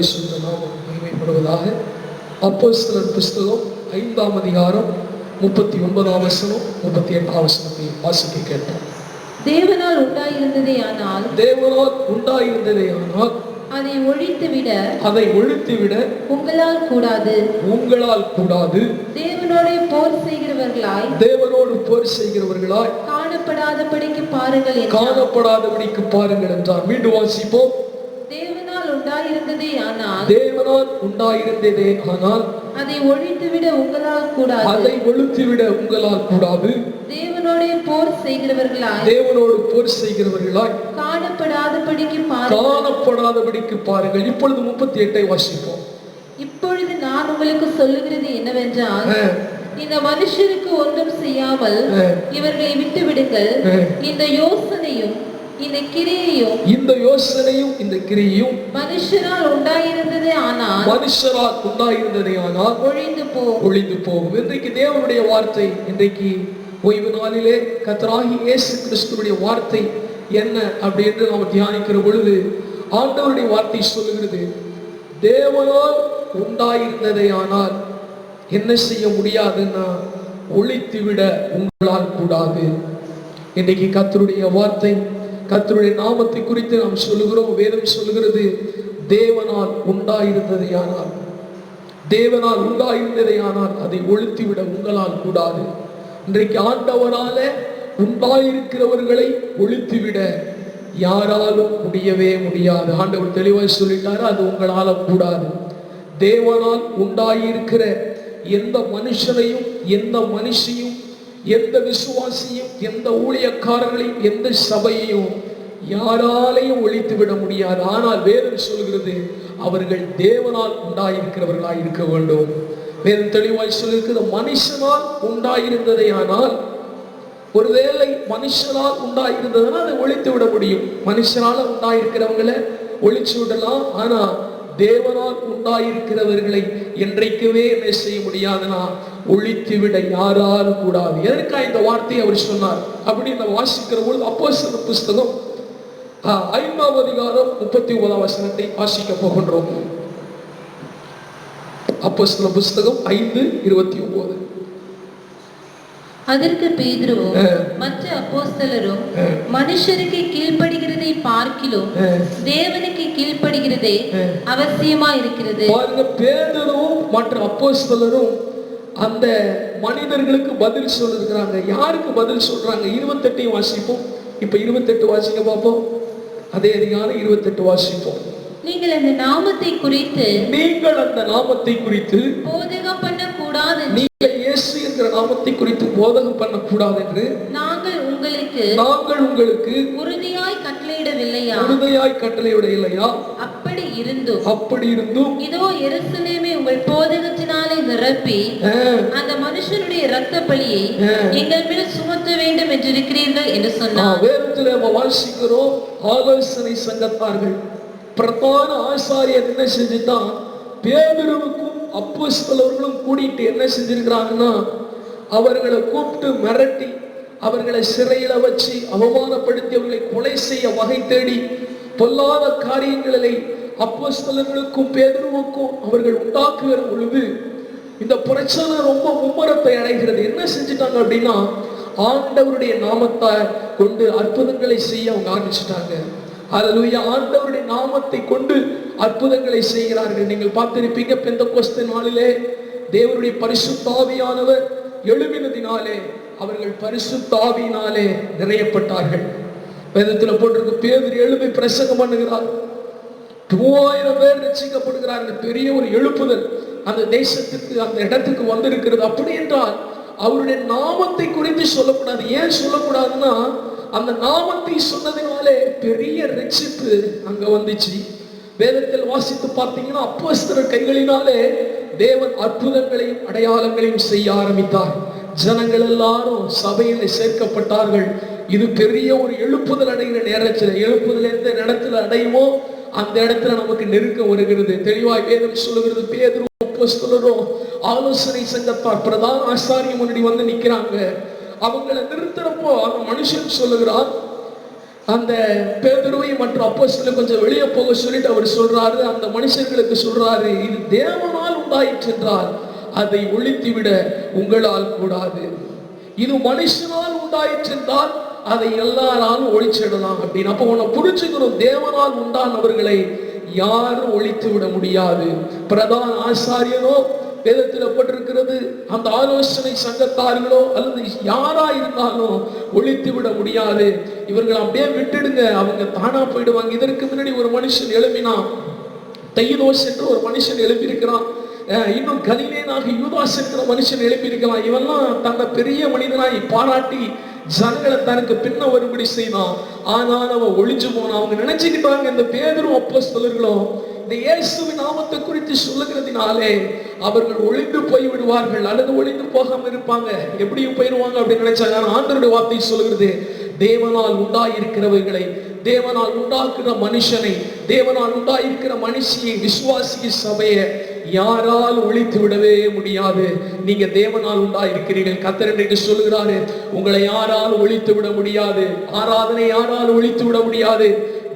பரிசுத்த நாமம் மகிமைப்படுவதாக. அப்போஸ்தலர் புஸ்தகம் 5ஆம் அதிகாரம் 39ஆம் வசனம் 38ஆம் வசனத்தை வாசிக்க கேட்டோம். தேவனால் உண்டாயிருந்ததேயானால் அதை ஒழித்துவிட உங்களால் கூடாது. தேவனோடு போர் செய்கிறவர்களாய் காணப்படாதபடிக்கு பாருங்கள் என்றார். மீண்டும் வாசிப்போம். தேவனால் உண்டாயிருந்ததேயானால் அதை ஒழித்துவிட உங்களால் கூடாது. தேவனோடு போர் செய்கிறவர்களாய் காணப்படாதபடிக்கு பாருங்கள். இப்பொழுது 38ஐ வாசிப்போம். இப்பொழுது நான் உங்களுக்கு சொல்லுகிறது என்னவென்றால், இந்த மனுஷருக்கு ஒன்றும் செய்யாமல் இவர்களை விட்டு விடுங்கள். இந்த யோசனையும் இந்த கிரியையும் மனுஷரால் உண்டாயிருந்ததே ஆனால் ஒழிந்து போகும். இன்றைக்கு தேவனுடைய வார்த்தை, இன்றைக்கு ஓய்வு நாளிலே கர்த்தராகிய இயேசு கிறிஸ்துவுடைய வார்த்தை என்ன அப்படி என்று நாம் தியானிக்கிற பொழுது ஆண்டவருடைய வார்த்தை சொல்லுகிறது, தேவனால் உண்டாயிருந்ததே ஆனால் என்ன செய்ய முடியாதுன்னா ஒழித்துவிட உங்களால் கூடாது. இன்றைக்கு கர்த்தருடைய வார்த்தை, கர்த்தருடைய நாமத்தை குறித்து நாம் சொல்லுகிறோம். வேதம் சொல்லுகிறது, தேவனால் உண்டாயிருந்ததையானால் அதை ஒழித்துவிட உங்களால் கூடாது. இன்றைக்கு ஆண்டவரால உண்டாயிருக்கிறவர்களை ஒழித்துவிட யாராலும் முடியவே முடியாது. ஆண்டவர் தெளிவாய் சொல்லிட்டாரு, அது உங்களால கூடாது. தேவனால் உண்டாயிருக்கிற எந்த மனுஷனையும், எந்த மனுஷியும், எந்த விசுவாசியும், எந்த ஊழியக்காரர்களையும், எந்த சபையையும் யாராலையும் ஒழித்து விட முடியாது. ஆனால் வேதம் சொல்கிறது, அவர்கள் தேவனால் உண்டாயிருக்கிறவர்களாய் இருக்க வேண்டும். வேதம் தெளிவாய் சொல்லிருக்கிற, மனுஷனால் உண்டாயிருந்ததே ஆனால், ஒருவேளை மனுஷனால் உண்டாயிருந்ததுன்னா அதை ஒழித்து விட முடியும். மனுஷனால உண்டாயிருக்கிறவங்களை ஒழிச்சு விடலாம். ஆனா தேவனால் உண்டாயிருக்கிறவர்களை என்றைக்குமே என்ன செய்ய முடியாதுன்னா ஒழித்து விட யாராலும் கூடாது. எதற்காக இந்த வார்த்தையை அவர் சொன்னார் அப்படின்னு வாசிக்கிற பொழுது அப்போஸ்தலர் புஸ்தகம் 5ஆம் அதிகாரம் 39ஆம் வசனத்தை வாசிக்க போகின்றோம். அப்போஸ்தலர் புஸ்தகம் 5:29. அதற்கு பேதுருவும் மற்ற அப்போஸ்தலரும், மனுஷருக்கு கீழ்ப்படுகிறதை பார்க்கிலும் தேவனுக்கு கீழ்ப்படுகிறதே அவசியமா இருக்கிறது. பாருங்க, பேதுருவும் மற்ற அப்போஸ்தலரும் அந்த மனிதர்களுக்கு பதில் சொல்லிருக்கிறாங்க. யாருக்கு பதில் சொல்றாங்க? 28 வாசிப்போம். இப்ப 28 வாசிக்க பார்ப்போம். அதே அதிகாரம் 28 வாசிப்போம். நீங்கள் அந்த நாமத்தை குறித்து போதகம் பண்ணக்கூடாது, இயேசு என்ற நாமத்தை குறித்து போதகம் பண்ணக்கூடாது என்று நாங்கள் உங்களுக்கு உறுதியாய் கட்டளையிடவில்லையா? அப்படி இருந்தும் இதோ எருசலேமை உங்கள் போதகத்தினாலே நிரப்பி அந்த மனுஷனுடைய இரத்த பலியை எங்கள் மேல் சுமத்த வேண்டும் என்றிருக்கிறீர்கள் என்று சொன்னார். வேதத்திலே வாசிக்கிறோம், ஆலோசனை சங்கத்தார்கள் பிரதான ஆசாரியர் என்ன செஞ்சுதான், பேதுருவுக்கும் அப்போஸ்தலர்களும் கூட்டிட்டு என்ன செஞ்சிருக்கிறாங்கன்னா, அவர்களை கூப்பிட்டு மிரட்டி, அவர்களை சிறையில வச்சு அவமானப்படுத்தி, அவர்களை கொலை செய்ய வகை தேடி பொல்லாத காரியங்களை அப்போஸ்தலர்களுக்கும் பேதுருவுக்கும் அவர்கள் உண்டாக்குகிற பொழுது இந்த பிரச்சனை ரொம்ப மும்முரத்தை அடைகிறது. என்ன செஞ்சுட்டாங்க அப்படின்னா, ஆண்டவருடைய நாமத்தை கொண்டு அற்புதங்களை செய்ய அவங்க ஆரம்பிச்சுட்டாங்க. அல்லேலூயா. ஆண்டவருடைய நாமத்தை கொண்டு அற்புதங்களை செய்கிறார்கள். நீங்கள் பார்த்திருப்பீங்க, பெந்தெகோஸ்தே நாளிலே தேவனுடைய பரிசுத்த ஆவியானவர் எழும்பினதினாலே அவர்கள் பரிசுத்த ஆவியினாலே நிறையப்பட்டார்கள். வேதத்தில் போட்டிருக்கு, பேதுரு எழும்பி பிரசங்கம் பண்ணுகிறார். 3000 பேர் ரட்சிக்கப்படுகிறார்கள். பெரிய ஒரு எழுப்புதல் அந்த தேசத்துக்கு, அந்த இடத்துக்கு வந்திருக்கிறது. அப்படி என்றால் அவருடைய நாமத்தை குறித்து சொல்லக்கூடாது. ஏன் சொல்லக்கூடாதுன்னா, அந்த நாமத்தை சொன்னதினாலே பெரிய ரட்சிப்பு அங்க வந்துச்சு. வேதத்தில் வாசித்து பார்த்தீங்கன்னா, அப்போஸ்தலர் கைகளினாலே தேவன் அற்புதங்களையும் அடையாளங்களையும் செய்ய ஆரம்பித்தார். ஜனங்கள் எல்லாரும் சபையில சேர்க்கப்பட்டார்கள். இது பெரிய ஒரு எழுப்புதல் அடைகிற நேரத்தில், எழுப்புதல் எந்த இடத்துல அடையுமோ அந்த இடத்துல நமக்கு நெருக்கம் வருகிறது. தெளிவாய் வேதம் சொல்லுகிறது, பேதுரு அப்போஸ்தலரும் ஆலோசனை சங்கத்தார் பிரதான ஆசாரியம் முன்னாடி வந்து நிக்கிறாங்க. அவங்களை நிறுத்துறப்போ அந்த மனுஷன் சொல்லுகிறார், அந்த பேதுருவை மற்ற அப்போஸ்தலரை கொஞ்சம் வெளியே போக சொல்லிட்டு அவர் சொல்றாரு, அந்த மனுஷர்களுக்கு சொல்றாரு, இது தேவனால் உண்டாயிற்று என்றால் அதை ஒழித்துவிட உங்களால் கூடாது. இது மனுஷனால் உண்டாயிற்று என்றால் அதை எல்லாராலும் ஒழிச்சிடலாம் அப்படின்னு. அப்போ உன்னை புரிஞ்சுக்கணும், தேவனால் உண்டானவர்களை யாரும் ஒழித்து விட முடியாது. பிரதான ஆசாரியனோ வேதத்தில் பட்டிருக்கிறது, அந்த ஆலோசனை சங்கத்தார்களோ அல்லது யாரா இருந்தாலும் ஒழித்து விட முடியாது. இவர்கள் அப்படியே விட்டுடுங்க, அவங்க தானா போயிடுவாங்க. இதற்கு முன்னாடி ஒரு மனுஷன் எழுப்பினான், தையதோஸ் என்று ஒரு மனுஷன் எழுப்பியிருக்கிறான். இன்னும் கலிலேயனாக யூதாஸ் என்கிற மனுஷன் எழுப்பியிருக்கலாம். இவெல்லாம் தன்னை பெரிய மனிதனாய் பாராட்டி ஜனங்களை தனக்கு பின்ன வரும்படி செய்தான். ஆனால் அவன் ஒளிஞ்சு போனான். அவங்க நினைச்சுக்கிட்டாங்க இந்த பேதுரு அப்போஸ்தலர்களும் இந்த இயேசுவின் நாமத்தை குறித்து சொல்லுகிறதுனாலே அவர்கள் ஒளிந்து போய் விடுவார்கள் அல்லது ஒளிந்து போகாம இருப்பாங்க, எப்படியும் போயிடுவாங்க அப்படின்னு நினைச்சாங்க. ஆண்டவருடைய வார்த்தை சொல்லுகிறது, தேவனால் உண்டாயிருக்கிறவைகளை, தேவனால் உண்டாக்குற மனுஷனை, தேவனால் உண்டாயிருக்கிற மனுஷியை, விசுவாசிய சபையை யாரால் ஒழித்து விடவே முடியாது. நீங்க தேவனால் உண்டாயிருக்கிறீர்கள். கர்த்தர் இன்றைக்கு சொல்லுகிறாரு, உங்களை யாரால் ஒழித்து விட முடியாது. ஆராதனை யாரால் ஒழித்து விட முடியாது.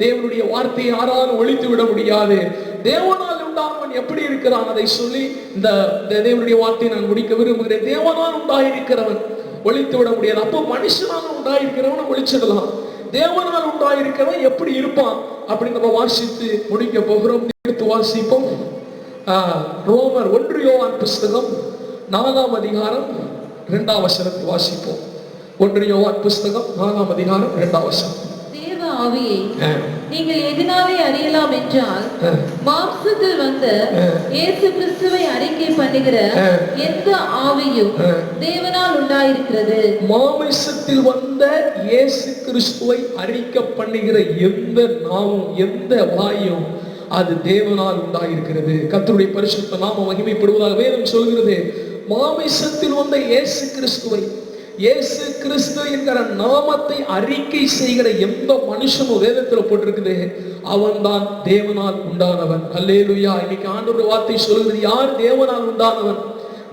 தேவனுடைய வார்த்தையை யாரால் ஒழித்து விட முடியாது. தேவனால் உண்டானவன் எப்படி இருக்கிறான் அதை சொல்லி இந்த தேவனுடைய வார்த்தையை நான் முடிக்க விரும்புகிறேன். தேவனால் உண்டாயிருக்கிறவன் ஒழித்து விட முடியாது. அப்போ மனுஷனால் உண்டாயிருக்கிறவன் ஒழிச்சிடலாம். தேவனால் உண்டாயிருக்கிறவன் எப்படி இருப்பான் அப்படின்னு நம்ம வாசித்து முடிக்க போகிறோம். எடுத்து வாசிப்போம். ரோமர் 1 யோவான் புஸ்தகம் 4ஆம் அதிகாரம் 2ஆம் வசனத்தை வாசிப்போம். 1 யோவான் புஸ்தகம் 4ஆம் அதிகாரம் 2ஆம் வசனம். தேவ ஆவியை நீங்கள் எதனாலே அறியலாம் என்றால், மாம்சத்தில் வந்த இயேசு கிறிஸ்துவை அறிக்கை பண்ணுகிற எந்த ஆவியும் தேவனால் உண்டாயிருக்கிறது. மாம்சத்தில் வந்த இயேசு கிறிஸ்துவை அறிக்கை பண்ணுகிற எந்த நாவும் எந்த வாயும் அது தேவனால் உண்டாயிருக்கிறது. கர்த்தருடைய பரிசுத்த நாமம் மகிமைப்படுவதாக வேதம் சொல்கிறது. மாம்சத்தில் வந்த இயேசு கிறிஸ்துவை, இயேசு கிறிஸ்து என்கிற நாமத்தை அறிக்கை செய்கிற எந்த மனுஷனும் வேதத்தில் போட்டிருக்குது, அவன் தான் தேவனால் உண்டானவன். அல்லேலூயா. இன்னைக்கு ஆண்டவருடைய வார்த்தை சொல்கிறது, யார் தேவனால் உண்டானவன்?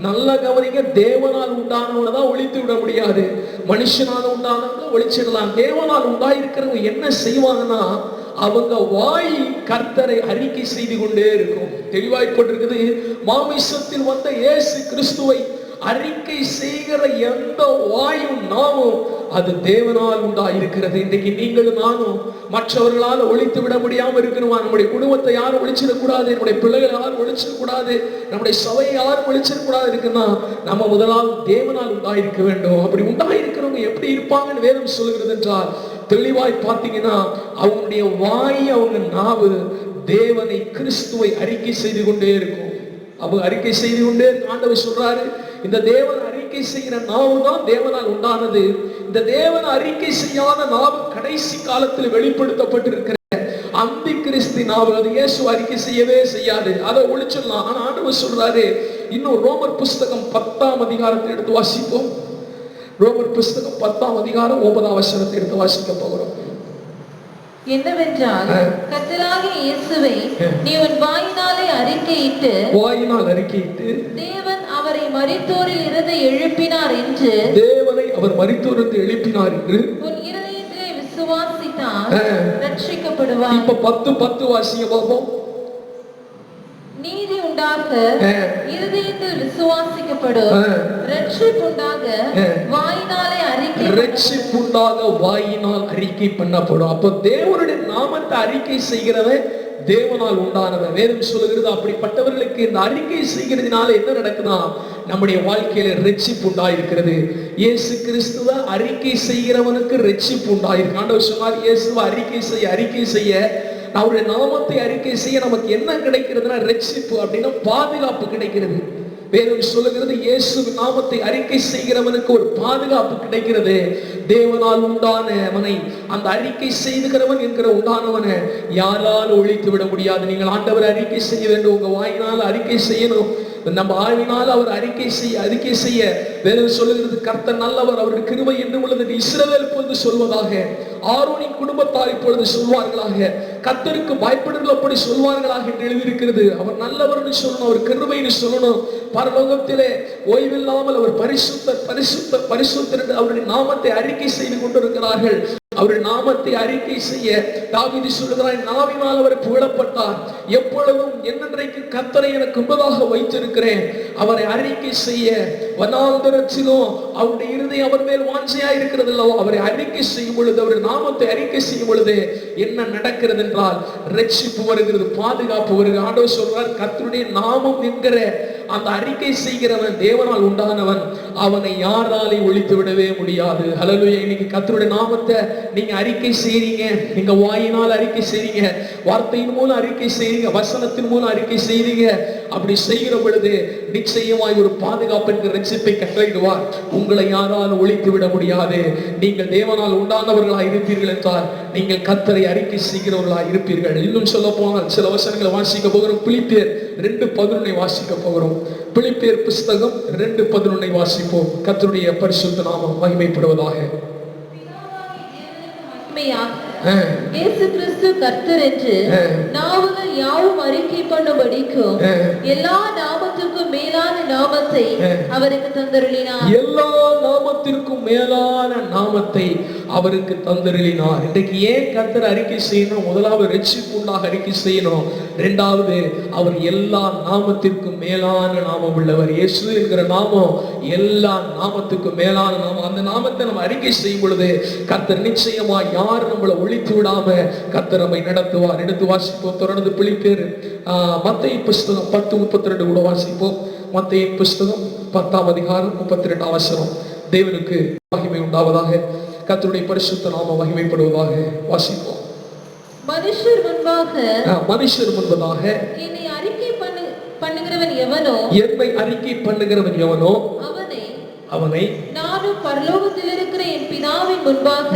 நல்ல கவனிங்க, தேவனால் உண்டானவனை தான் ஒழித்து விட முடியாது. மனுஷனால் உண்டானவங்க ஒழிச்சிடலாம். தேவனால் உண்டாயிருக்கிறவங்க என்ன செய்வாங்கன்னா, அவங்க வாய் கர்த்தரை அறிக்கை செய்து கொண்டே இருக்கும். தெளிவாய்ப்பட்டிருக்குது, மாமிசத்தில் வந்த இயேசு கிறிஸ்துவை அறிக்கை செய்கிற எந்த வாயும் நாமும் அது தேவனால் உண்டாயிருக்கிறது. இன்றைக்கு நீங்களும் நானும் மற்றவர்களால் ஒழித்து விட முடியாம இருக்கிறோம். நம்முடைய குடும்பத்தை யாரும் ஒழிச்சிடக்கூடாது, நம்முடைய பிள்ளைகளை யாரும் ஒழிச்சிடக்கூடாது, நம்முடைய சபையை யாரும் ஒழிச்சிடக்கூடாது இருக்குன்னா நம்ம முதலாவது தேவனால் உண்டாயிருக்க வேண்டும். அப்படி உண்டாயிருக்கிறவங்க எப்படி இருப்பாங்கன்னு வேதம் சொல்லுகிறது என்றால், தெளிவாய் பார்த்தீங்கன்னா அவங்களுடைய வாய், அவங்க நாவு தேவனை, கிறிஸ்துவை அறிக்கை செய்து கொண்டே இருக்கும். அவங்க அறிக்கை செய்து கொண்டே ஆண்டவர் சொல்றாரு, இந்த தேவன் அறிக்கை செய்கிற நாவு தான் தேவனால் உண்டானது. இந்த தேவன் அறிக்கை செய்யாத நாவு கடைசி காலத்தில் வெளிப்படுத்தப்பட்டிருக்கிற அந்தி கிறிஸ்து நாவு, அது இயேசு அறிக்கை செய்யவே செய்யாது, அதை ஒழிச்சிடலாம். ஆனா ஆண்டவர் சொல்றாரு, இன்னும் ரோமர் புஸ்தகம் 10ஆம் அதிகாரத்தை எடுத்து வாசிப்போம். ரோமர் புஸ்தகம் 10ஆம் அதிகாரம் 9ஆம் வசனத்தை எடுத்து வாசிக்க போகிறோம். என்னவென்றால், கர்த்தராகிய இயேசுவை நீ உன் வாயினாலே அறிக்கையிட்டு, வாயினால் அறிக்கையிட்டு தேவன் அவரை மரித்தோரில் இருந்து எழுப்பினார் என்று, தேவனை அவர் மரித்தோரிலிருந்து எழுப்பினார் என்று உன் இருதயத்திலே விசுவாசித்தால் ரட்சிக்கப்படுவாய். இப்ப 10:10 வாசிங்க பாப்போம். நீதி உண்டாக இருதயத்தில் விசுவாசிக்கப்படும், ரட்சிப்புண்டாக வாயினாலே அறிக்கை, ரட்சிப்புண்டாக வாயினால் அறிக்கை பண்ணப்படும். அப்ப தேவனுடைய நாமத்தை அறிக்கை செய்கிறவன் தேவனால் உண்டானவன். வேதம் சொல்லுகிறது, அப்படிப்பட்டவர்களுக்கு இந்த அறிக்கை செய்கிறதுனால என்ன நடக்குதா, நம்முடைய வாழ்க்கையில ரட்சிப்பு உண்டாயிருக்கிறது. இயேசு கிறிஸ்துவ அறிக்கை செய்கிறவனுக்கு ரட்சிப்பு உண்டாயிருக்கு. ஆண்டவர் சொன்னார், இயேசுவை அறிக்கை செய்ய அவருடைய நாமத்தை அறிக்கை செய்ய நமக்கு என்ன கிடைக்கிறதுனா ரட்சிப்பு, அப்படின்னா பாதுகாப்பு கிடைக்கிறது. வேதம் சொல்லுகிறது, இயேசுவின் நாமத்தை அறிக்கை செய்கிறவனுக்கு ஒரு பாதுகாப்பு கிடைக்கிறது. தேவனால் உண்டானவனை, அந்த அறிக்கை செய்துகிறவன் என்கிற உண்டானவனை யாராலும் ஒழித்து விட முடியாது. நீங்கள் ஆண்டவர் அறிக்கை செய்ய வேண்டும், உங்க வாயினால் அறிக்கை செய்யணும். நம்ம ஆவினால் அவர் அறிக்கை செய்ய வேதம் சொல்லுகிறது, கர்த்தர் நல்லவர், அவருடைய கிருபை என்றும் உள்ளது. இஸ்ரவேல் இப்பொழுது சொல்வதாக, ஆரோனின் குடும்பத்தார் இப்பொழுது சொல்வார்களாக, கர்த்தருக்கு பயப்படுகிறபடி சொல்வார்களாக என்று எழுதியிருக்கிறது. அவர் நல்லவர்னு சொல்லணும், அவர் கிருபைன்னு சொல்லணும். பரலோகத்திலே ஓய்வில்லாமல் அவர் பரிசுத்தர் என்று அவருடைய நாமத்தை அறிக்கை செய்து கொண்டிருக்கிறார்கள். அவருடைய நாமத்தை அறிக்கை செய்ய தாவீது சொல்லுகிறான், நாவினால் அவர் புகழப்பட்டார். எப்பொழுதும் என்னென்றைக்கு கர்த்தரை எனக்கு முன்பதாக வைத்திருக்கிறேன். அவரை அறிக்கை செய்ய வனாந்தரத்திலும் அவருடைய இருதயம் அவர் மேல் வாஞ்சையா இருக்கிறது அல்லவோ, அவரை அறிக்கை செய்யும் பொழுது, அவருடைய நாமத்தை அறிக்கை செய்யும் பொழுது என்ன நடக்கிறது என்றால் ரட்சிப்பு வருகிறது, பாதுகாப்பு வருகிறது. ஆண்டவர் சொல்றார், கர்த்தருடைய நாமம் என்கிற அந்த அறிக்கை செய்கிறவன் தேவனால் உண்டானவன், அவனை யாராலே ஒழித்து விடவே முடியாது. ஹல்லேலூயா. இன்னைக்கு கர்த்தருடைய நாமத்தை நீங்க அறிக்கை செய்றீங்க, நீங்க வாயினால் அறிக்கை செய்றீங்க, வார்த்தையின் மூலம் அறிக்கை செய்றீங்க, வசனத்தின் மூலம் அறிக்கை செய்றீங்க. அப்படி செய்கிற பொழுது நிச்சயமாய் ஒரு பாதுகாப்பிற்கு ரட்சிப்பை கட்டளையிடுவார். உங்களை யாராலும் ஒழித்து விட முடியாது. நீங்கள் தேவனால் உண்டானவர்களாய் இருப்பீர்கள் என்றால் நீங்கள் கர்த்தரை அறிக்கை செய்கிறவர்களாய் இருப்பீர்கள். இன்னும் சொல்ல போனால் சில வசனங்களை வாசிக்க போகிறோம். பிலிப்பியர் 2:11 வாசிக்க போகிறோம். பிலிப்பியர் புஸ்தகம் 2:11 வாசிப்போம். கர்த்தருடைய பரிசுத்த நாமம் மகிமைப்படுவதாக. இயேசு கிறிஸ்து கர்த்தர் என்று நாவுகள் யாவும் அறிக்கை பண்ணும்படிக்கும் எல்லா நாமத்திற்கும் மேலான நாமத்தை அவருக்கு தந்தருளினார். எல்லா நாமத்திற்கும் மேலான நாமத்தை அவருக்கு தந்தருளினார். இன்றைக்கு ஏன் கர்த்தர் அறிக்கை செய்யணும்? முதலாவது ரட்சிப்பு உண்டாக அறிக்கை செய்யணும். இரண்டாவது, அவர் எல்லா நாமத்திற்கும் மேலான நாமம் உள்ளவர். இயேசு என்கிற நாமம் எல்லா நாமத்துக்கும் மேலான நாமம். அந்த நாமத்தை நம்ம அறிக்கை செய்யும் பொழுது கர்த்தர் நிச்சயமா யார் நம்மளை ஒழித்து விடாம கர்த்தர் நம்மை நடத்துவார். எடுத்து வாசிப்போம். தொடர்ந்து பிலிப்பியர் மத்தேயு புஸ்தகம் 10:32 கூட வாசிப்போம். மத்தேயு புஸ்தகம் 10ஆம் அதிகாரம் 32ஆம் வசனம். தேவனுக்கு மகிமை உண்டாவதாக. கர்த்தருடைய பரிசுத்த நாமம் மகிமைப்படுவதாக. வாசிப்போம். மனுஷர் முன்பதாக என்னை அறிக்கை பண்ணுகிறவன் எவனோ அவனை நானும் பரலோகத்தில் இருக்கிற என் பிதாவின் முன்பதாக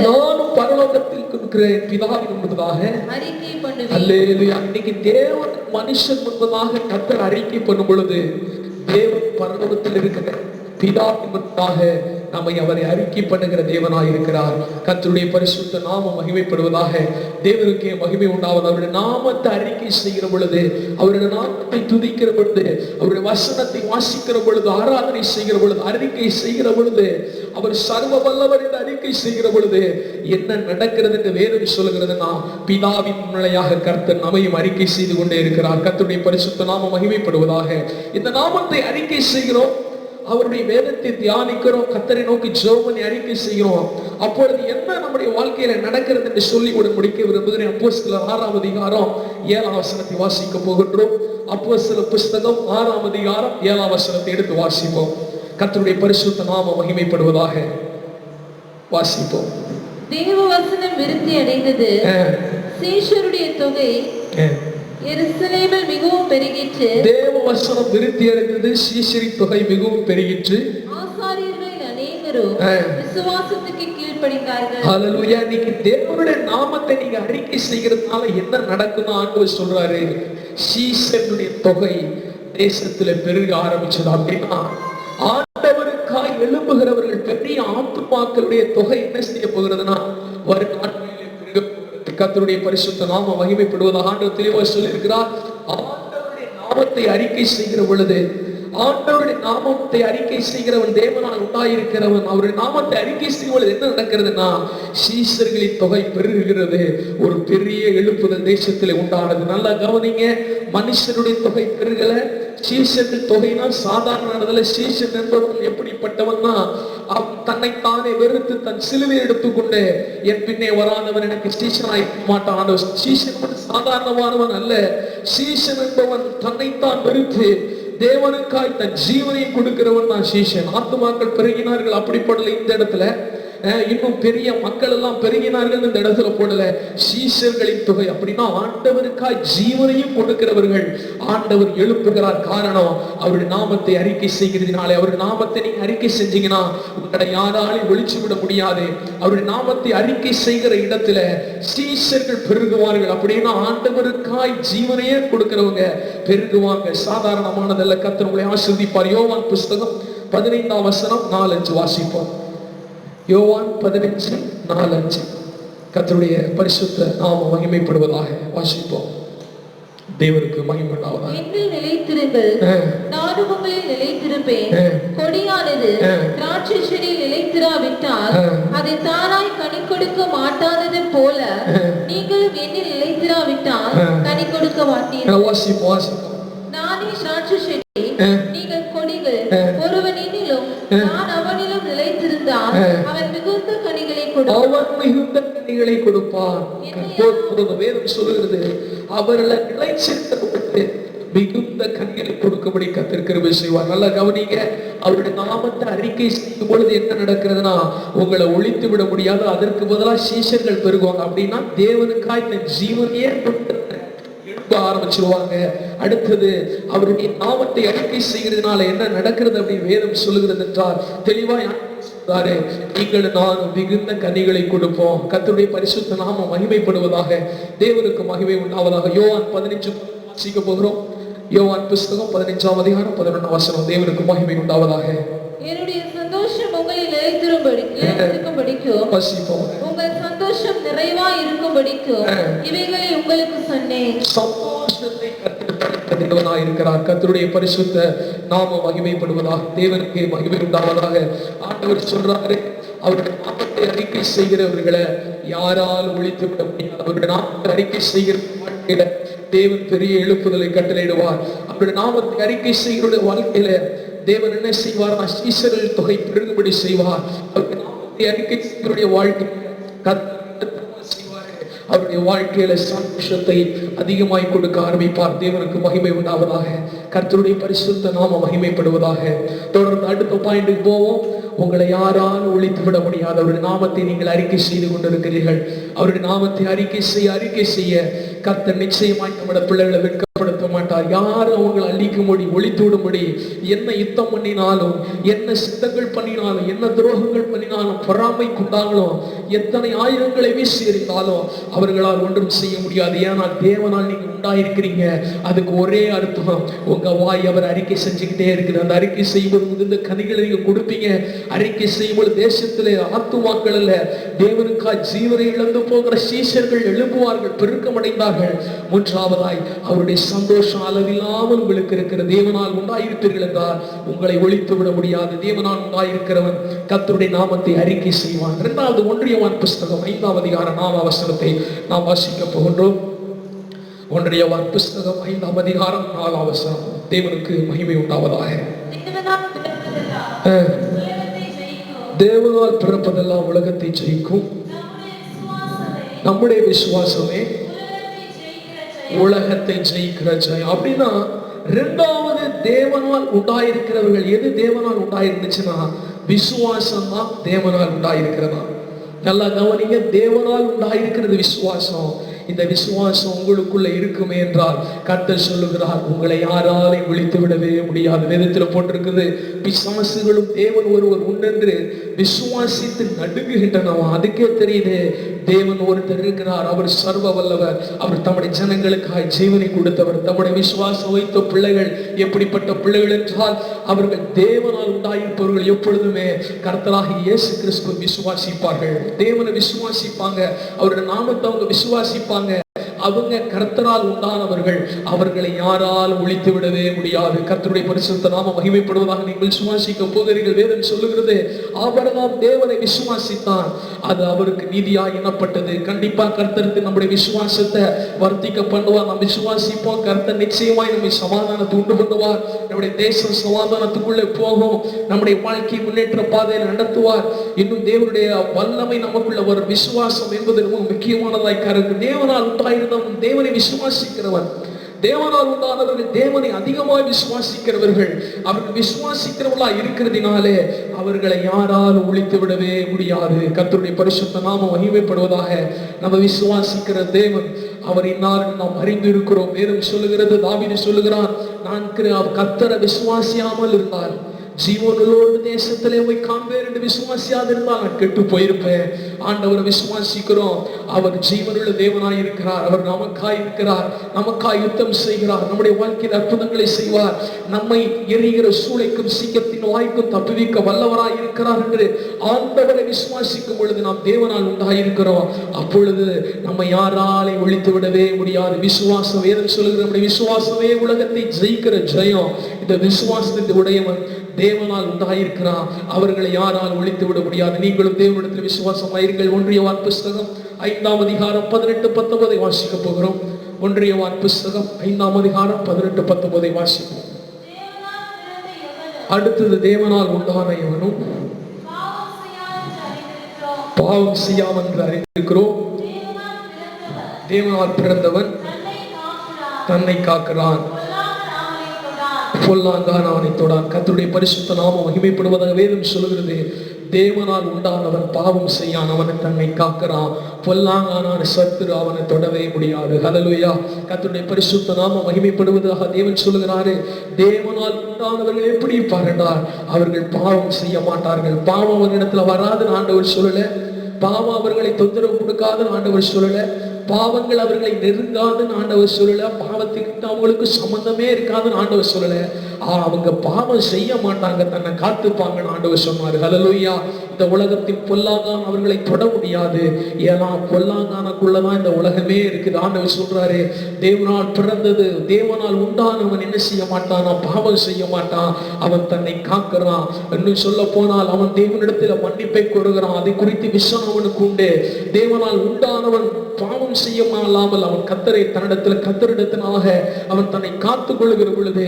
அறிக்கை பண்ணுவேன். அல்லேலூயா. இன்னைக்கு தேவன் மனுஷன் முன்பதாக கர்த்தர் அறிக்கை பண்ணும் பொழுது தேவன் பரலோகத்தில் இருக்கிற பிதாவின் முன்பாக நம்மை அவரை அறிக்கை பண்ணுகிற தேவனாய் இருக்கிறார். கர்த்தருடைய பரிசுத்த நாமம் மகிமைப்படுவதாக. தேவனுக்கே மகிமை உண்டாவது. அவருடைய நாமத்தை அறிக்கை செய்கிற பொழுது, அவருடைய நாமத்தை துதிக்கிற பொழுது, அவருடைய வசனத்தை வாசிக்கிற பொழுது, ஆராதனை செய்கிற பொழுது, அறிக்கை செய்கிற பொழுது, அவர் சர்வ வல்லவர் என்று அறிக்கை செய்கிற பொழுது என்ன நடக்கிறது என்று வேதம் சொல்லுகிறதுனா, பிதாவின் முன்னிலையாக கர்த்தர் நம்மையும் அறிக்கை செய்து கொண்டே இருக்கிறார். கர்த்தருடைய பரிசுத்த நாமம் மகிமைப்படுவதாக. இந்த நாமத்தை அறிக்கை செய்கிறோம், அவருடைய வேதத்தை தியானிக்கிறோம், கர்த்தரை நோக்கி ஜெபம் பண்ணி அறிக்கை செய்கிறோம். அப்பொழுது என்ன நம்முடைய வாழ்க்கையில நடக்கிறது என்று சொல்லி முடிக்க விரும்புகிறேன். அப்போஸ்தலர் 6ஆம் அதிகாரம் 7ஆம் வசனத்தை வாசிக்க போகின்றோம். அப்போஸ்தலர் புஸ்தகம் 6ஆம் அதிகாரம் 7ஆம் வசனத்தை எடுத்து வாசிப்போம். கர்த்தருடைய பரிசுத்த நாமம் மகிமைப்படுவதாக. வாசிப்போம். தேவ வசனம் விருத்தி அடைந்தது, சீஷருடைய தொகை எருசலேமில் மிகவும் பெருகிற்று. தேவ வசனம் விருத்தி அடைந்தது, சீஷரின் தொகை மிகவும் பெருகிற்று. ஆசாரியர்களில் அநேகரும் விசுவாசத்துக்கு கீழ்ப்படிந்தார்கள். ஹல்லேலூயா. இன்னைக்கு தேவனுடைய நாமத்தை நீங்க அறிக்கை செய்கிறதுனால என்ன நடக்கும்னு ஆண்டவர் சொல்றாரு, சீஷருடைய தொகை தேசத்துல பெருக ஆரம்பிச்சது. அப்படின்னா ஆண்டவருக்காய் எழும்புகிறவர்கள், பெரிய ஆத்துமாக்களுடைய தொகை என்ன செய்ய போகிறதுனா வரும் நாட்களிலே பெருக போகிறது. கர்த்தருடைய பரிசுத்த நாமம் மகிமைப்படுவதாக ஆண்டவர் தெளிவாக சொல்லியிருக்கிறார். ஆண்டவருடைய நாமத்தை அறிக்கை செய்கிற பொழுது, ஆண்டவருடைய நாமத்தை அறிக்கை செய்கிறவன் தேவனால் உண்டாயிருக்கிறவன். அவருடைய நாமத்தை அறிக்கை செய்யும் பொழுது என்ன நடக்கிறதுனா, சீஷர்களின் தொகை பெருகுகிறது. ஒரு பெரிய எழுப்புதல் தேசத்திலே உண்டானது. நல்லா கவனிங்க. மனுஷருடைய தொகை பெருகல, சீஷர்கள் தொகைனா சாதாரண. சீஷன் என்பவன் எப்படிப்பட்டவன்னா, அவன் தன்னைத்தானே வெறுத்து தன் சிலுவை எடுத்துக்கொண்டு என் பின்னே வராதவன் எனக்கு சீஷனாய் மாட்டான். சீஷன் சாதாரணமானவன் அல்ல. சீஷன் என்பவன் தன்னைத்தான் வெறுத்து தேவனுக்காய் தன் ஜீவனையும் கொடுக்கிறவன் தான் சீஷன். ஆத்துமாக்கள் பெருகினார்கள், அப்படிப்படல இந்த இடத்துல. இன்னும் பெரிய மக்கள் எல்லாம் பெருகினார்கள் இந்த இடத்துல போடல. சீஷர்களின் தொகை அப்படின்னா ஆண்டவருக்காய் ஜீவனையும் கொடுக்கிறவர்கள் ஆண்டவர் எழுப்புகிறார். காரணம், அவருடைய நாமத்தை அறிக்கை செய்கிறதுனாலே. அவருடைய நாமத்தை நீங்க அறிக்கை செஞ்சீங்கன்னா உங்களை யாராலையும் ஒழிச்சு விட முடியாது. அவருடைய நாமத்தை அறிக்கை செய்கிற இடத்துல சீஷர்கள் பெருகுவார்கள். அப்படின்னா ஆண்டவருக்காய் ஜீவனையே கொடுக்கிறவங்க பெருகுவாங்க. சாதாரணமானதல்ல. கர்த்தர் உங்களை ஆசீர்வதிப்பார். யோவான் புஸ்தகம் 15ஆம் வசனம் 4-5 வாசிப்போம். யோவான் 15:4-5. கர்த்தருடைய பரிசுத்த நாமம் மகிமைப்படுவதாக. வாசிப்போம். தேவனுக்கு மகிமை உண்டாவதாக. என்னில் நிலைத்திருங்கள், நானும் உங்களில் நிலைத்திருப்பேன். கொடியானது திராட்சை செடியில் நிலைத்திராவிட்டால் அதை தானாய் கனி கொடுக்க மாட்டாதது போல நீங்களும் என்னில் நிலைத்திராவிட்டால் கனி கொடுக்க மாட்டீர்கள். நானே திராட்சை செடி, நீங்கள் கொடிகள். ஒருவன் என்னிலும் நான் அவனிலும் நிலைத்திருந்தால் அவன் மிகுந்த கனிகளை கொடுப்பான். வேதம் சொல்லுகிறது, அவர்களை நிலைச்சிருக்கப்பட்டு மிகுந்த கனிகளை கொடுக்கும்படி கர்த்தர் கிருபை செய்வார். நல்லா கவனிங்க. அவருடைய நாமத்தை அறிக்கை செய்யும் பொழுது என்ன நடக்கிறதுனா, உங்களை ஒழித்து விட முடியாது, அதற்கு பதிலாக சீஷர்கள் பெருகுவாங்க. அப்படின்னா தேவனுக்காய் தன் ஜீவனையே ஆரம்பிச்சிருவாங்க. அடுத்தது அவருடைய நாமத்தை அறிக்கை செய்கிறதுனால என்ன நடக்கிறது அப்படி வேதம் சொல்லுகிறது என்றால் தெளிவாய் நீங்கள் நானும் மிகுந்த கனிகளை கொடுப்போம். கர்த்தருடைய பரிசுத்த நாமம் மகிமைப்படுவதாக, தேவனுக்கு மகிமை உண்டாவதாக. யோவான் 15 வாசிக்க போகிறோம். யோவான் புஸ்தகம் 15ஆம் அதிகாரம் 11ஆம் வசனம். தேவனுக்கு மகிமை உண்டாவதாக. என்னுடைய சந்தோஷம் உங்களில் நிலைத்திருக்கும்படிக்கும் உங்கள் சந்தோஷம் நிறைவாய் இருக்கும்படிக்கும் இவைகளை உங்களுக்கு சொன்னேன். சந்தோஷத்தை கர்த்தர் இருக்கிறார். கர்த்தருடைய பரிசுத்த நாமம் மகிமைப்படுவதாக, தேவனுக்கு மகிமை உண்டாவதாக. ஆண்டவர் சொல்றாரு, அவருடைய நாமத்தை அறிக்கை செய்கிறவர்களை யாரால் ஒழித்து விட முடியாது. அவருடைய நாமத்தை அறிக்கை செய்கிற வாழ்க்கையில தேவன் பெரிய எழுப்புதலை கட்டளையிடுவார். அவருடைய நாமத்தை அறிக்கை செய்கிற வாழ்க்கையில தேவன் என்ன செய்வார்? சீஷர்கள் தொகை பெருகும்படி செய்வார். அவருடைய நாமத்தை அறிக்கை செய்கிற வாழ்க்கை அவருடைய வாழ்க்கையில சந்தோஷத்தை அதிகமாய் கொடுக்க ஆரம்பிப்பார். தேவனுக்கு மகிமை உண்டாவதாக. கர்த்தருடைய பரிசுத்த நாம மகிமைப்படுவதாக. தொடர்ந்து அடுத்த பாயிண்ட்டுக்கு போவோம். உங்களை யாராலும் ஒழித்து விட முடியாது. அவருடைய நாமத்தை நீங்கள் அறிக்கை செய்து கொண்டிருக்கிறீர்கள். அவருடைய நாமத்தை அறிக்கை செய்ய கர்த்தர் நிச்சயமாய் நம்முடைய பிள்ளைகளை வெட்கப்படுத்த மாட்டார். யாரும் அவங்களை அழிக்கும்படி ஒழித்து விடும்படி என்ன யுத்தம் பண்ணினாலும், என்ன சித்தங்கள் பண்ணினாலும், என்ன துரோகங்கள் பண்ணினாலும், பொறாமை கொண்டாலும், எத்தனை ஆயுதங்களை வீசி எறிந்தாலும் அவர்களால் ஒன்றும் செய்ய முடியாது. ஏன்னா தேவனால் நீங்க உண்டாயிருக்கிறீங்க. அதுக்கு ஒரே அர்த்தம், உங்க வாய் அவர் அறிக்கை செஞ்சுக்கிட்டே இருக்குது. அந்த அறிக்கை செய்யும்போது மிகுந்த கனிகளை நீங்க கொடுப்பீங்க. அறிக்கை செய்யும்போது தேசத்திலே ஆத்துமாக்கள் அல்ல, தேவனுக்காய் ஜீவனை இழந்து போகிற சீஷர்கள் எழுப்புவார்கள், பெருக்கமடைந்தார்கள். மூன்றாவதாய் அவருடைய சந்தோஷம் அளவில்லாமல் உங்களுக்கு இருக்கிற. தேவனால் உண்டாயிருப்பீர்கள் என்றால் உங்களை ஒழித்து விட முடியாது. தேவனால் உண்டாயிருக்கிறவன் கர்த்தருடைய நாமத்தை அறிக்கை செய்வான். 2வது ஒன்றியவான் புஸ்தகம் 5ஆம் அதிகாரம் 4ஆம் வசனத்தை நாம் வாசிக்க போகின்றோம். ஒன்றியவான் புஸ்தகம் 5ஆம் அதிகாரம் 4ஆம் வசனம். தேவனுக்கு மகிமை உண்டாவதாக. தேவனால் பிறப்பதெல்லாம் உலகத்தை ஜெயிக்கும். நம்முடைய விசுவாசமே உலகத்தை ஜெயிக்கிற ஜெயம். அப்படின்னா 2வது தேவனால் உண்டாயிருக்கிறவர்கள். எது தேவனால் உண்டாயிருந்துச்சுன்னா விசுவாசம் தான் தேவனால் உண்டாயிருக்கிறதா. நல்லா கவனிங்க. தேவனால் உண்டாயிருக்கிறது விசுவாசம். இந்த விசுவாசம் உங்களுக்குள்ள இருக்குமே என்றால் கர்த்தர் சொல்லுகிறார், உங்களை யாராலையும் ஒழித்து விடவே முடியாது. வேதத்தில் போட்டிருக்குது, பிசாசுகளும் தேவன் ஒருவர் உண்டென்று விசுவாசித்து நடுங்குகின்றனவா. அதுக்கே தெரியுது தேவன் ஒருத்தர் இருக்கிறார். அவர் சர்வ வல்லவர். அவர் தம்முடைய ஜனங்களுக்காய் ஜீவனை கொடுத்தவர். தம்முடைய விசுவாசம் வைத்த பிள்ளைகள் எப்படிப்பட்ட பிள்ளைகள் என்றால் அவர்கள் தேவனால் உண்டாயிருப்பவர்கள் எப்பொழுதுமே கர்த்தராகிய இயேசு கிறிஸ்துவை விசுவாசிப்பார்கள். தேவனை விசுவாசிப்பாங்க. அவருடைய நாமத்தை அவங்க விசுவாசிப்பாங்க. அவங்க கர்த்தரால் உண்டானவர்கள். அவர்களை யாரால் ஒழித்து விடவே முடியாது. கர்த்தருடைய பரிசுத்த நாம மகிமைப்படுவதாக நீங்கள் விசுவாசிக்க போகிறீர்கள். வேதம் சொல்லுகிறது, ஆபிரகாம் தேவனை விசுவாசித்தான், அது அவருக்கு நீதியாக எண்ணப்பட்டது. கண்டிப்பா கர்த்தருக்கு நம்முடைய விசுவாசத்தை வர்த்திக்க பண்ணுவார். நாம் விசுவாசிப்போம். கர்த்தர் நிச்சயமாய் நம்மை சமாதானத்தை உண்டு பண்ணுவார். நம்முடைய தேசம் சமாதானத்துக்குள்ளே போகும். நம்முடைய வாழ்க்கை முன்னேற்ற பாதையில் நடத்துவார். இன்னும் தேவனுடைய வல்லமை நமக்குள்ள ஒரு விசுவாசம் என்பது ரொம்ப முக்கியமானதாய் கருது. தேவனால் உண்டாயிருந்தவன் தேவனை விசுவாசிக்கிறவன். தேவனால் உண்டானவர்கள் தேவனை அதிகமாக விசுவாசிக்கிறவர்கள். அவர்கள் விசுவாசிக்கிறவர்களா இருக்கிறதுனாலே அவர்களை யாரால் ஒழித்து விடவே முடியாது. கர்த்தருடைய பரிசுத்த நாமம் மகிமைப்படுவதாக. நம்ம விசுவாசிக்கிற தேவன் அவர் இன்னார் நாம் அறிந்து இருக்கிறோம். வேதம் சொல்லுகிறது, தாவீது சொல்லுகிறான், நான் கர்த்தரை விசுவாசியாமல் இருந்தால் ஜீவனுள்ளோடு தேசத்திலே போய் காண்பேன் என்று விசுவாசியாது இருந்தால் நான் கெட்டு போயிருப்பேன். ஆண்டவரை விசுவாசிக்கிறோம். அவர் ஜீவனுள்ள தேவனாய் இருக்கிறார். அவர் நமக்காய் இருக்கிறார், நமக்காய் யுத்தம் செய்கிறார், நம்முடைய வாழ்க்கையில் அற்புதங்களை செய்வார், நம்மை எரிகிற சூளைக்கும் சிங்கத்தின் வாய்க்கும் தப்புவிக்க வல்லவராய் இருக்கிறார் என்று ஆண்டவரை விசுவாசிக்கும் பொழுது நாம் தேவனால் உண்டாயிருக்கிறோம். அப்பொழுது நம்ம யாராலே ஒழித்து விடவே முடியாது. விசுவாசம், வேதம் சொல்லுகிற நம்முடைய விசுவாசமே உலகத்தை ஜெயிக்கிற ஜெயம். இந்த விசுவாசத்தை உடையவன் தேவனால் உண்டாயிருக்கிறான். அவர்களை யாரால் ஒழித்து விட முடியாது. நீங்களும் தேவனிடத்தில் விசுவாசமாயிருங்கள். ஒன்றிய வான் புஸ்தகம் 5ஆம் அதிகாரம் 18-19 வாசிக்க போகிறோம். ஒன்றிய வான் புஸ்தகம் 5ஆம் அதிகாரம் 18-19 வாசிப்போம். அடுத்தது, தேவனால் உண்டான எவனும் பாவம் செய்யாமல் என்று அறிந்திருக்கிறோம். தேவனால் பிறந்தவன் தன்னை காக்கிறான், பொல்லாங்கான அவனை தொடான். கர்த்தருடைய பரிசுத்த நாமம் மகிமைப்படுவதாக வேதம் சொல்கிறது. தேவனால் உண்டானவன் பாவம் செய்யான், அவனை தன்னை காக்கிறான். பொல்லாங்கான சத்துரு அவனை தொடவே முடியாது. ஹல்லேலூயா. கர்த்தருடைய பரிசுத்த நாமம் மகிமைப்படுவதாக தேவன் சொல்லுகிறாரு. தேவனால் உண்டானவர்கள் எப்படி இருப்பார்கள்? அவர்கள் பாவம் செய்ய மாட்டார்கள். பாவம் அவர்களிடத்துல வராதுன்னு ஆண்டவர் சொல்லல. பாவம் அவர்களை தொந்தரவு கொடுக்காதுன்னு ஆண்டவர் சொல்லல. பாவங்கள் அவர்களை நெருங்காதுன்னு ஆண்டவர் சொல்லல. பாவத்துக்கிட்ட அவங்களுக்கு சம்பந்தமே இருக்காதுன்னு ஆண்டவர் சொல்லல. அவங்க பாவம் செய்ய மாட்டாங்க, தன்னை காத்துப்பாங்கன்னு ஆண்டவர் சொன்னார். ஹல்லேலூயா. இந்த உலகத்தின் பொல்லாங்கான அவர்களை தொட முடியாது. ஏன்னா பொல்லாங்கானக்குள்ளதான் இந்த உலகமே இருக்குது. ஆண்டவர் சொல்றாரு, தேவனால் பிறந்தது, தேவனால் உண்டானவன் என்ன செய்ய மாட்டானா? பாவம் செய்ய மாட்டான். அவன் தன்னை காக்கிறான். இன்னும் சொல்ல போனால் அவன் தேவனிடத்தில் மன்னிப்பை கோருகிறான். அதை குறித்து விஷயம் அவனுக்கு உண்டு. தேவனால் உண்டானவன் பாவம் செய்யமாலாமல் அவன் கத்தரிடத்தினாக அவன் தன்னை காத்துக் கொள்ளுகிற பொழுது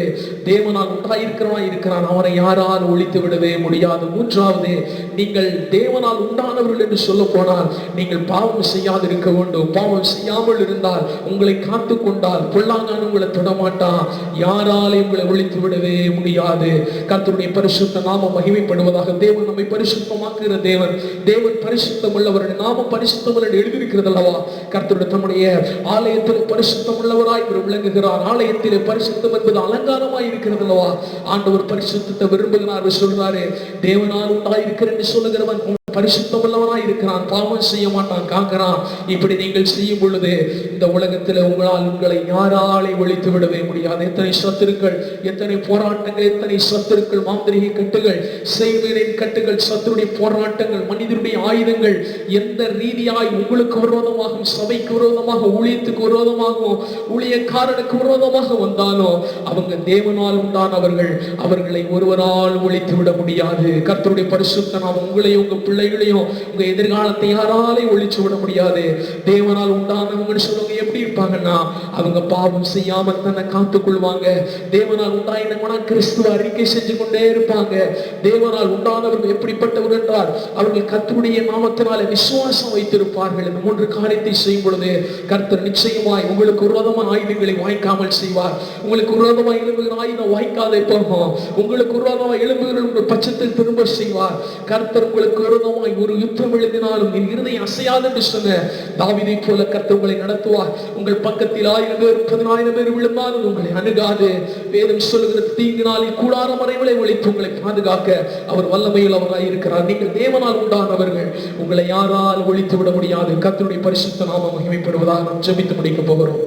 தேவனால் உண்டாயிருக்கிறான். அவனை யாரால் ஒழித்து விடவே முடியாது. மூன்றாவது, நீங்கள் தேவனால் உண்டானவர்கள் என்று சொல்ல போனால் நீங்கள் பாவம் செய்யாது இருக்க வேண்டும். பாவம் செய்யாமல் இருந்தால், உங்களை காத்து கொண்டால், பொல்லாங்கான உங்களை தொடமாட்டான். யாராலே உங்களை ஒழித்து விடவே முடியாது. கர்த்தருடைய பரிசுத்த நாமம் மகிமைப்படுவதாக. தேவன் நம்மை பரிசுத்தமாக்குகிற தேவன். தேவன் பரிசுத்தம் உள்ளவருடைய நாமம் பரிசுத்தம் என்று எழுதியிருக்கிறது அல்லவா? கர்த்தருடைய தம்முடைய ஆலயத்தில் பரிசுத்தம் உள்ளவராய் விளங்குகிறார். ஆலயத்திலே பரிசுத்தம் என்பது அலங்காரமாய் இருக்கிறது அல்லவா? ஆண்டவர் பரிசுத்தத்தை விரும்புகிறார் சொல்றாரு. தேவனால் உண்டாயிருக்கிற என்று சொல்லுகிறவன் பரிசுத்தம் உள்ளவனாய் இருக்கிறான், பாவம் செய்ய மாட்டான், காக்கிறான். இப்படி நீங்கள் செய்யும் பொழுது இந்த உலகத்தில் உங்களை யாராலே ஒழித்து விடவே முடியாது. எத்தனை சத்துருக்கள், எத்தனை போராட்டங்கள், எத்தனை சத்துருக்கள், மாந்திரிக கட்டுகள், செய்வினின் கட்டுகள், சத்துருடைய போராட்டங்கள், மனிதனுடைய ஆயுதங்கள் எந்த ரீதியாய் உங்களுக்கு விரோதமாகவும், சபைக்கு விரோதமாக, ஊழியத்துக்கு விரோதமாகவும், ஊழியக்காரனுக்கு விரோதமாக வந்தாலும் அவங்க தேவனால் உண்டானவர்கள். அவர்களை ஒருவரால் ஒழித்து விட முடியாது. கர்த்தருடைய பரிசுத்த நாமம் உங்களையும் உங்க பிள்ளைகளையும் உங்க எதிர்காலத்தை யாராலே ஒழிச்சு விட முடியாது. தேவனால் உண்டானவங்க சொல்லுவாங்க எப்படி இருப்பாங்கன்னா, அவங்க பாவம் செய்யாம தன்னை காத்துக் கொள்வாங்க. தேவனால் உண்டாயினா கிறிஸ்துவ அறிக்கை செஞ்சு கொண்டே இருப்பாங்க. தேவனால் உண்டானவர்கள் எப்படிப்பட்டவர் என்றால், அவர்கள் கர்த்தருடைய நாமத்தினால விசுவாசம் வைத்திருப்பார்கள். இந்த மூன்று காரியத்தை செய்யும் பொழுது கர்த்தர் நிச்சயமாய் உங்களுக்கு விரோதமான ஆயுதங்களை வாய்க்காமல் செய்வார். உங்களுக்கு விரோதமாக எழும்புகிற ஆயுதம் வாய்க்காதே போகும். உங்களுக்கு விரோதமாக எழும்புகிற உங்கள் பட்சத்தில் திரும்ப செய்வார். கர்த்தர் உங்களுக்கு விரோதமாய் ஒரு யுத்தம் எழுதினாலும் என் இருதயம் அசையாது என்று சொன்ன தாவீதை போல கர்த்தர் உங்களை நடத்துவார். உங்கள் பக்கத்தில் 1000 பேர் 10,000 பேர் விழுந்தாலும் உங்களை அணுகாது. வேதம் சொல்லுகிற தீங்கினாலில் கூடார மறைகளை ஒழித்து உங்களை பாதுகாக்க அவர் வல்லமையில் அவராய் இருக்கிறார். நீங்கள் தேவனால் உண்டானவர்கள், உங்களை யாரால் ஒழித்து விட முடியாது. கர்த்தருடைய பரிசுத்த நாமம் மகிமைப்படுவதாக நாம் ஜெபித்து முடிக்க போகிறோம்.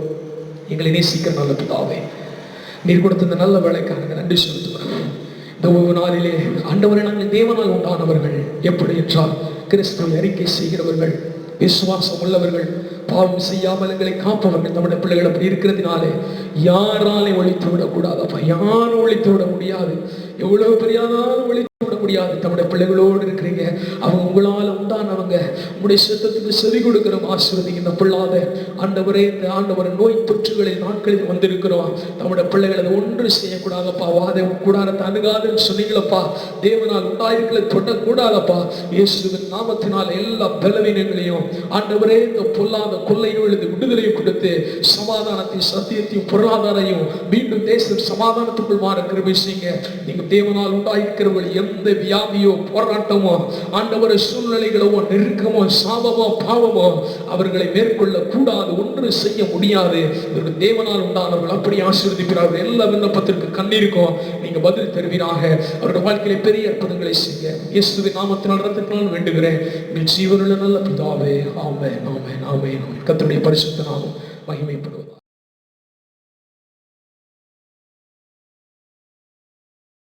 எங்களை நேசிக்கிற நல்ல பிதாவே, நீர் கொடுத்த இந்த நல்ல வேலைக்காக நன்றி செலுத்துகிறோம். இந்த ஒவ்வொரு நாளிலே ஆண்டவரை நாங்கள் தேவனால் உண்டானவர்கள். எப்படி என்றால், கிறிஸ்துவை அறிக்கை செய்கிறவர்கள், விசுவாசம் உள்ளவர்கள், பாவம் செய்யாமல் எங்களை காப்பவர்கள். நம்முடைய பிள்ளைகள் அப்படி இருக்கிறதுனாலே யாராலே ஒழித்து விடக்கூடாது. அப்ப யாரும் ஒழித்து விட முடியாது. எவ்வளவு பெரியாதாலும் ஒழித்து விட முடியாது. நம்முடைய பிள்ளைகளோடு இருக்கிறீங்க. அவங்க உங்களால் உண்டானவங்க. உங்களுடைய சித்தத்துக்கு செவி கொடுக்கிறோம். ஆசீர்வதிங்க இந்த பிள்ளாத ஆண்டவரே. இந்த ஆண்டவர் நோய் தொற்றுகளில் நாட்களில் வந்திருக்கிறோம். நம்முடைய பிள்ளைகள் அதை ஒன்று செய்யக்கூடாதப்பா. வாதை கூடாரத்தை அணுகாதுன்னு சொன்னீங்களப்பா. தேவனால் உண்டாயிருக்களை தொடக்கூடாதப்பா. இயேசுவின் நாமத்தினால் எல்லா பலவீனங்களையும் ஆண்டவரே இந்த பொல்லாத கொள்ளைகளுக்கு விடுதலையை கொடுத்து சமாதானத்தையும் சத்தியத்தையும் பொருளாதாரையும் மீண்டும் தேசம் சமாதானத்துக்குள் மாற கிருபை செய்யுங்க. நீங்க தேவனால் உண்டாயிருக்கிறவர்கள் எந்த வியாதியோ போராட்டமோ ஆண்டவரை சூழ்நிலைகளோ நெருக்கமோ சாபமோ பாவமோ அவர்களை மேற்கொள்ள கூடாது, ஒன்று செய்ய முடியாது. இவர்கள் தேவனால் உண்டானவர்கள் அப்படி ஆசீர்வதிக்கிறார்கள். எல்லா விண்ணப்பத்திற்கு கண்ணீருக்கும் நீங்க பதில் தருவீராக. அவருடைய வாழ்க்கையில பெரிய அற்புதங்களை செய்ய இயேசுவின் நாமத்தினால் ரத்தத்தினால் வேண்டுகிறேன். ஜீவனுள்ள நல்ல பிதாவே, ஆமென், ஆமென், ஆமென். கர்த்தருடைய பரிசுத்த நாமம் மகிமைப்படுவது.